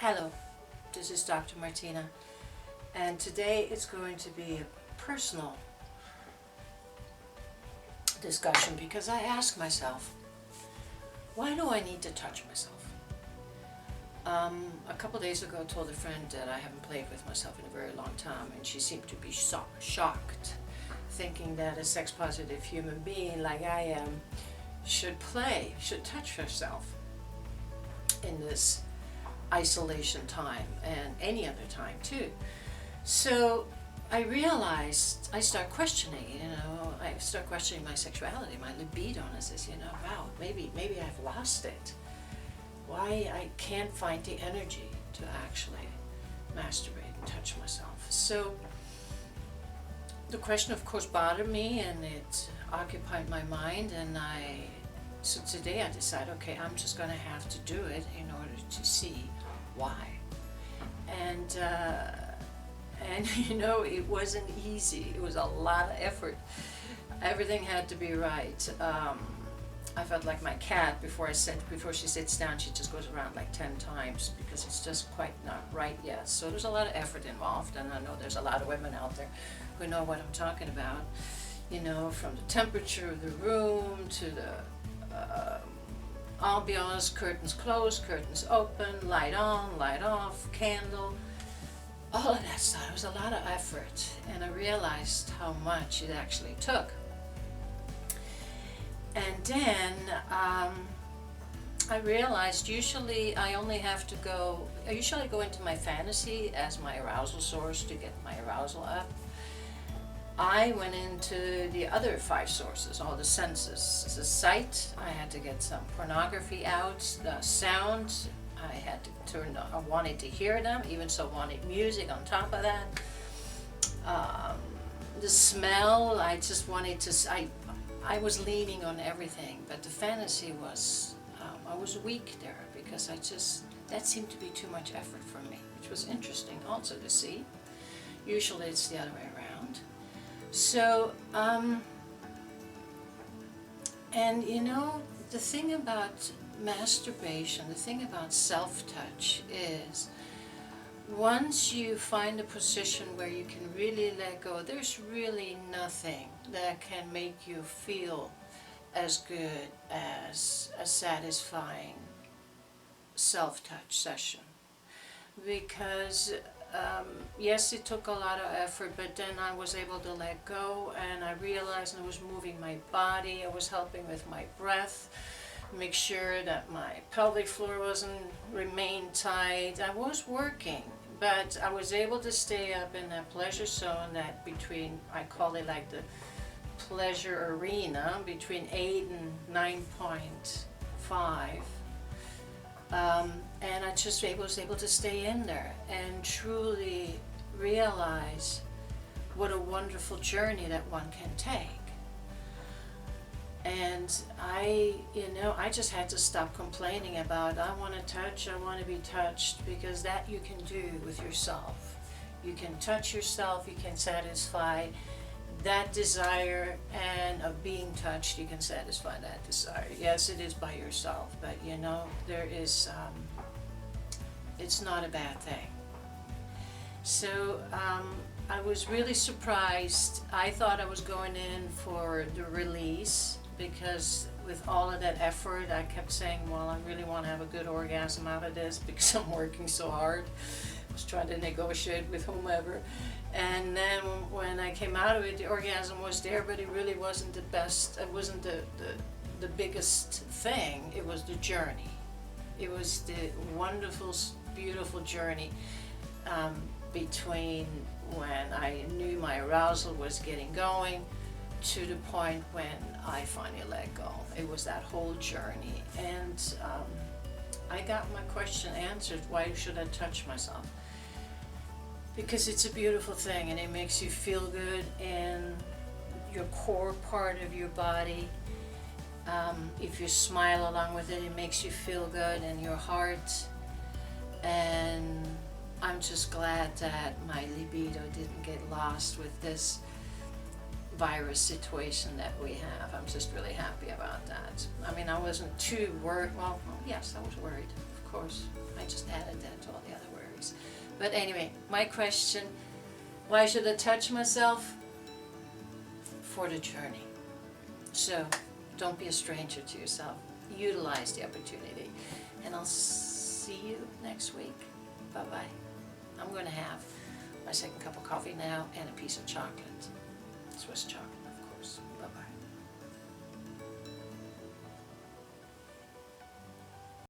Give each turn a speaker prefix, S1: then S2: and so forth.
S1: Hello, this is Dr. Martina, and today it's going to be a personal discussion because I ask myself, why do I need to touch myself? A couple days ago I told a friend that I haven't played with myself in a very long time, and she seemed to be shocked, thinking that a sex-positive human being like I am should touch herself in this isolation time and any other time too. So I realized, I start questioning my sexuality, my libido, and I says, wow, maybe I've lost it. Why I can't find the energy to actually masturbate and touch myself. So the question of course bothered me, and it occupied my mind, and so today I decided, okay, I'm just going to have to do it in order to see why. And it wasn't easy. It was a lot of effort. Everything had to be right. I felt like my cat before she sits down, she just goes around like 10 times because it's just quite not right yet. So there's a lot of effort involved, and I know there's a lot of women out there who know what I'm talking about. From the temperature of the room to the ambiance, curtains closed, curtains open, light on, light off, candle, all of that stuff. It was a lot of effort, and I realized how much it actually took. And then I realized usually I usually go into my fantasy as my arousal source to get my arousal up. I went into the other 5 sources, all the senses. The sight, I had to get some pornography out. The sound, I had to turn on. I wanted to hear them, even so wanted music on top of that. The smell, I just wanted to, I was leaning on everything, but the fantasy was, I was weak there because that seemed to be too much effort for me, which was interesting also to see. Usually it's the other way around. So, the thing about masturbation, the thing about self-touch is once you find a position where you can really let go, there's really nothing that can make you feel as good as a satisfying self-touch session. Because yes, it took a lot of effort, but then I was able to let go, and I realized I was moving my body, I was helping with my breath, make sure that my pelvic floor remained tight. I was working, but I was able to stay up in that pleasure zone that between, I call it like the pleasure arena, between 8 and 9.5. And I just was able to stay in there and truly realize what a wonderful journey that one can take. And I just had to stop complaining about, I want to touch, I want to be touched, because that you can do with yourself. You can touch yourself, you can satisfy that desire, and of being touched, you can satisfy that desire. Yes, it is by yourself, but there is, it's not a bad thing. So I was really surprised. I thought I was going in for the release, because with all of that effort, I kept saying, well, I really want to have a good orgasm out of this because I'm working so hard. I was trying to negotiate with whomever. And then when I came out of it, the orgasm was there, but it really wasn't the best. It wasn't the biggest thing. It was the journey. It was the wonderful, beautiful journey between when I knew my arousal was getting going to the point when I finally let go. It was that whole journey. And I got my question answered, why should I touch myself? Because it's a beautiful thing, and it makes you feel good in your core part of your body. If you smile along with it, it makes you feel good in your heart. And I'm just glad that my libido didn't get lost with this virus situation that we have. I'm just really happy about that. I mean, I wasn't too worried. Well, yes, I was worried, of course. I just added that to all the other worries. But anyway, my question, why should I touch myself? For the journey. So don't be a stranger to yourself. Utilize the opportunity. And I'll see you next week. Bye-bye. I'm going to have my second cup of coffee now and a piece of chocolate. Swiss chocolate, of course. Bye-bye.